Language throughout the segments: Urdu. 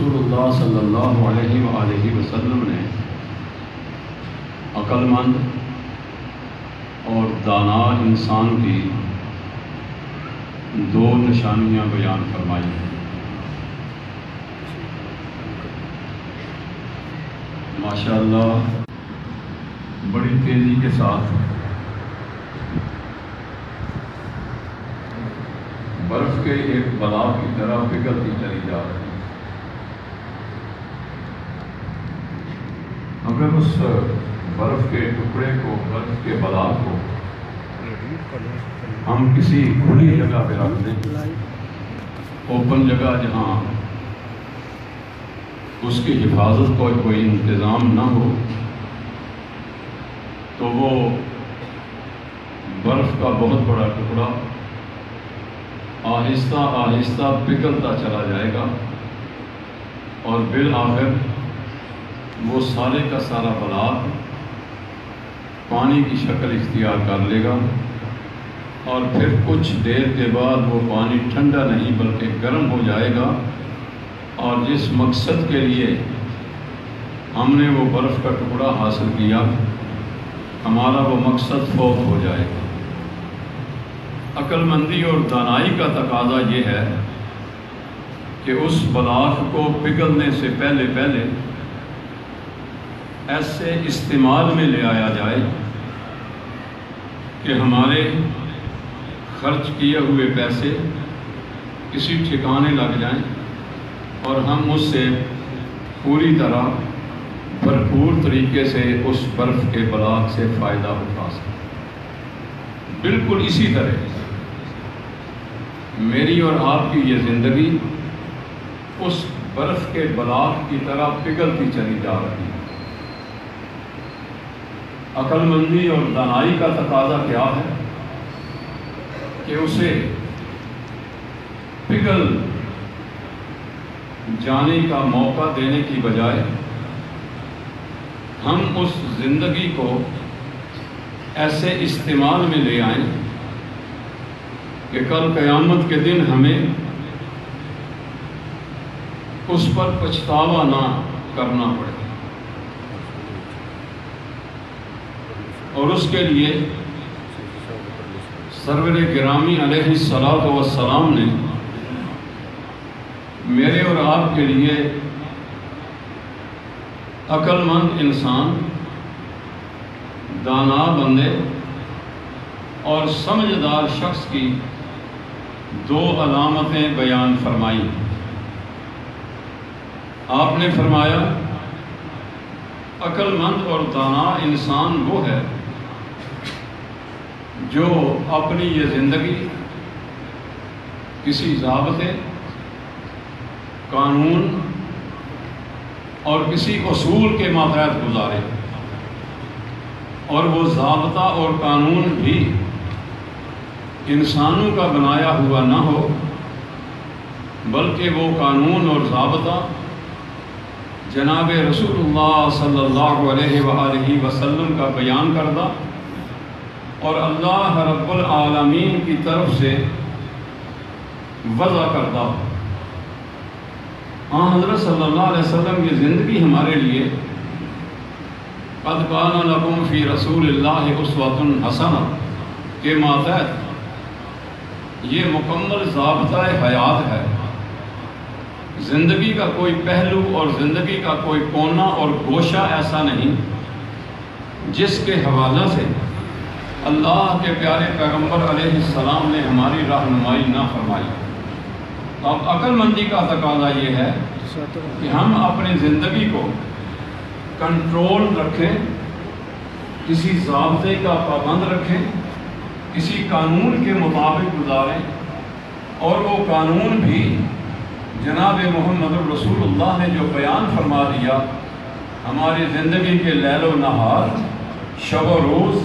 رسول اللہ صلی اللہ علیہ وآلہ وسلم نے عقل مند اور دانا انسان کی دو نشانیاں بیان فرمائی ہیں۔ ماشاءاللہ بڑی تیزی کے ساتھ برف کے ایک بلاؤ کی طرح پگھلتی چلی جا رہی ہے۔ اگر اس برف کے ٹکڑے کو، برف کے بلاؤ کو ہم کسی کھلی جگہ پہ رکھ دیں، اوپن جگہ جہاں اس کی حفاظت کا کوئی انتظام نہ ہو، تو وہ برف کا بہت بڑا ٹکڑا آہستہ آہستہ پگھلتا چلا جائے گا اور بالآخر وہ سارے کا سارا بلاک پانی کی شکل اختیار کر لے گا، اور پھر کچھ دیر کے بعد وہ پانی ٹھنڈا نہیں بلکہ گرم ہو جائے گا، اور جس مقصد کے لیے ہم نے وہ برف کا ٹکڑا حاصل کیا، ہمارا وہ مقصد فوت ہو جائے گا۔ عقل مندی اور دانائی کا تقاضا یہ ہے کہ اس بلاک کو پگھلنے سے پہلے ایسے استعمال میں لے آیا جائے کہ ہمارے خرچ کیے ہوئے پیسے کسی ٹھکانے لگ جائیں اور ہم اس سے پوری طرح بھرپور طریقے سے اس برف کے بلاک سے فائدہ اٹھا سکیں۔ بالکل اسی طرح میری اور آپ کی یہ زندگی اس برف کے بلاک کی طرح پگھلتی چلی جا رہی ہے۔ عقل مندی اور دانائی کا تقاضا کیا ہے کہ اسے پگھل جانے کا موقع دینے کی بجائے ہم اس زندگی کو ایسے استعمال میں لے آئیں کہ کل قیامت کے دن ہمیں اس پر پچھتاوا نہ کرنا پڑے، اور اس کے لیے سرور گرامی علیہ الصلوۃ والسلام نے میرے اور آپ کے لیے عقل مند انسان، دانا بندے اور سمجھدار شخص کی دو علامتیں بیان فرمائی۔ آپ نے فرمایا عقل مند اور دانا انسان وہ ہے جو اپنی یہ زندگی کسی ضابطے، قانون اور کسی اصول کے ماتحت گزارے، اور وہ ضابطہ اور قانون بھی انسانوں کا بنایا ہوا نہ ہو، بلکہ وہ قانون اور ضابطہ جناب رسول اللہ صلی اللہ علیہ وآلہ وسلم کا بیان کردہ اور اللہ رب العالمین کی طرف سے وضع کردہ۔ حضرت صلی اللہ علیہ وسلم کی زندگی ہمارے لیے قد کان لکم فی رسول اللہ اسوۃ حسنہ کے ماتحت یہ مکمل ضابطہ حیات ہے۔ زندگی کا کوئی پہلو اور زندگی کا کوئی کونا اور گوشہ ایسا نہیں جس کے حوالہ سے اللہ کے پیارے پیغمبر علیہ السلام نے ہماری رہنمائی نہ فرمائی۔ اب عقل مندی کا تقاضا یہ ہے کہ ہم اپنی زندگی کو کنٹرول رکھیں، کسی ضابطے کا پابند رکھیں، کسی قانون کے مطابق گزاریں، اور وہ قانون بھی جناب محمد رسول اللہ نے جو بیان فرما دیا، ہماری زندگی کے لیل و نہار، شب و روز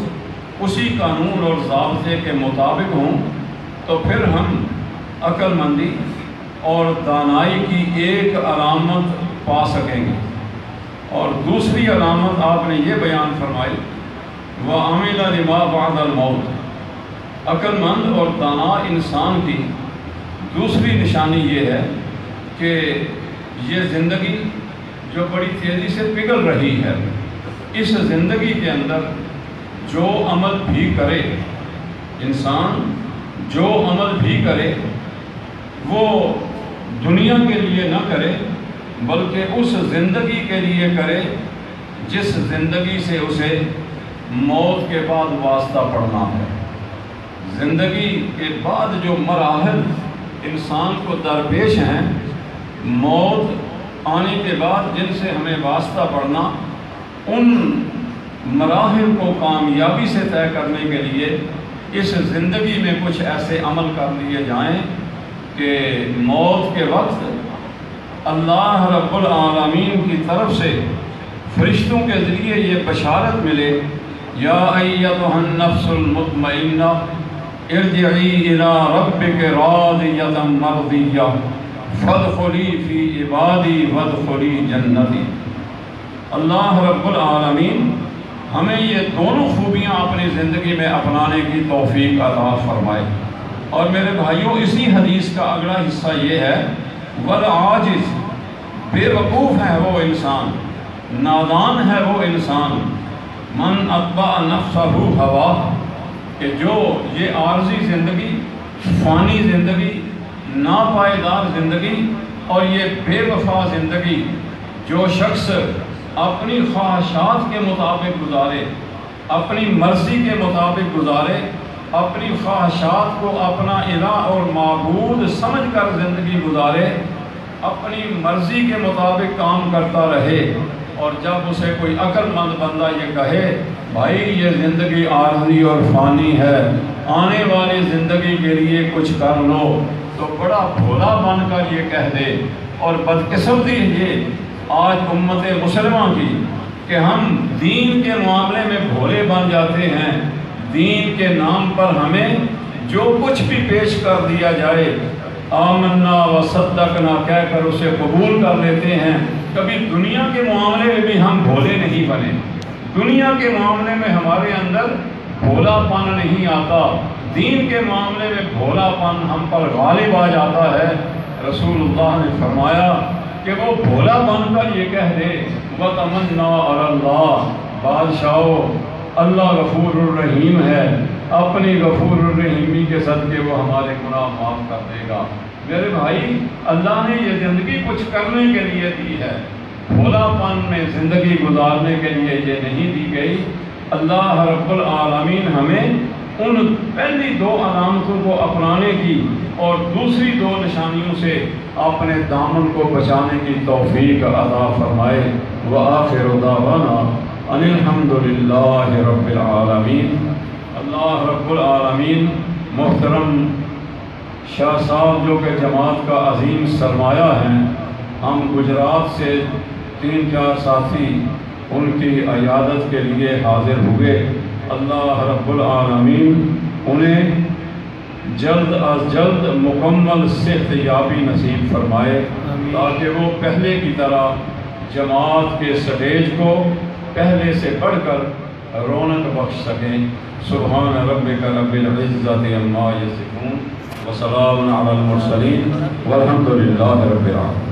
اسی قانون اور ضابطے کے مطابق ہوں، تو پھر ہم عقل مندی اور دانائی کی ایک علامت پا سکیں گے۔ اور دوسری علامت آپ نے یہ بیان فرمائی، وَعَمِلَ لِمَا بَعْدَ الْمَوْتِ۔ عقل مند اور دانا انسان کی دوسری نشانی یہ ہے کہ یہ زندگی جو بڑی تیزی سے پگھل رہی ہے، اس زندگی کے اندر جو عمل بھی کرے انسان، جو عمل بھی کرے وہ دنیا کے لیے نہ کرے بلکہ اس زندگی کے لیے کرے جس زندگی سے اسے موت کے بعد واسطہ پڑنا ہے۔ زندگی کے بعد جو مراحل انسان کو درپیش ہیں، موت آنے کے بعد جن سے ہمیں واسطہ پڑنا، ان مراحل کو کامیابی سے طے کرنے کے لیے اس زندگی میں کچھ ایسے عمل کر لیے جائیں کہ موت کے وقت اللہ رب العالمین کی طرف سے فرشتوں کے ذریعے یہ بشارت ملے، یا ایتھا النفس المطمئنہ ارجعی الی ربک راضیۃ مرضیہ فادخلی فی عبادی وادخلی جنتی۔ اللہ رب العالمین ہمیں یہ دونوں خوبیاں اپنی زندگی میں اپنانے کی توفیق عطا فرمائے۔ اور میرے بھائیوں، اسی حدیث کا اگلا حصہ یہ ہے، والعاجز، بے وقوف ہے وہ انسان، نادان ہے وہ انسان، من اتبع نفسہ ہواہ، کہ جو یہ عارضی زندگی، فانی زندگی، ناپائیدار زندگی اور یہ بے وفا زندگی جو شخص اپنی خواہشات کے مطابق گزارے، اپنی مرضی کے مطابق گزارے، اپنی خواہشات کو اپنا الہ اور معبود سمجھ کر زندگی گزارے، اپنی مرضی کے مطابق کام کرتا رہے، اور جب اسے کوئی عقل مند بندہ یہ کہے بھائی یہ زندگی عارضی اور فانی ہے، آنے والی زندگی کے لیے کچھ کر لو، تو بڑا بھولا بن کر یہ کہہ دے۔ اور بدقسمتی یہ آج امت مسلمہ کی کہ ہم دین کے معاملے میں بھولے بن جاتے ہیں، دین کے نام پر ہمیں جو کچھ بھی پیش کر دیا جائے آمنا و صدقنا کہہ کر اسے قبول کر لیتے ہیں۔ کبھی دنیا کے معاملے میں بھی ہم بھولے نہیں بنے، دنیا کے معاملے میں ہمارے اندر بھولا پن نہیں آتا، دین کے معاملے میں بھولا پن ہم پر غالب آ جاتا ہے۔ رسول اللہ نے فرمایا کہ وہ بھولا بن کر یہ کہہ دے وَتَمَنَّا عَلَى اللَّهِ، بادشاہو اللہ غفور الرحیم ہے، اپنی غفور الرحیمی کے صدقے وہ ہمارے گناہ معاف کر دے گا۔ میرے بھائی، اللہ نے یہ زندگی کچھ کرنے کے لیے دی ہے، بھولا پن میں زندگی گزارنے کے لیے یہ نہیں دی گئی۔ اللہ رب العالمین ہمیں ان پہلی دو علامتوں کو اپنانے کی اور دوسری دو نشانیوں سے اپنے دامن کو بچانے کی توفیق عطا فرمائے۔ وآخر دعوانا ان الحمد للہ رب العالمین۔ اللہ رب العالمین محترم شاہ صاحب جو کہ جماعت کا عظیم سرمایہ ہیں، ہم گجرات سے 3-4 ساتھی ان کی عیادت کے لیے حاضر ہوئے۔ اللہ رب العالمین انہیں جلد از جلد مکمل صحت یابی نصیب فرمائے تاکہ وہ پہلے کی طرح جماعت کے سٹیج کو پہلے سے بڑھ کر رونق بخش سکیں۔ سبحان ربک رب العزت عما یصفون وسلام علی المرسلین والحمد للہ رب العالمین۔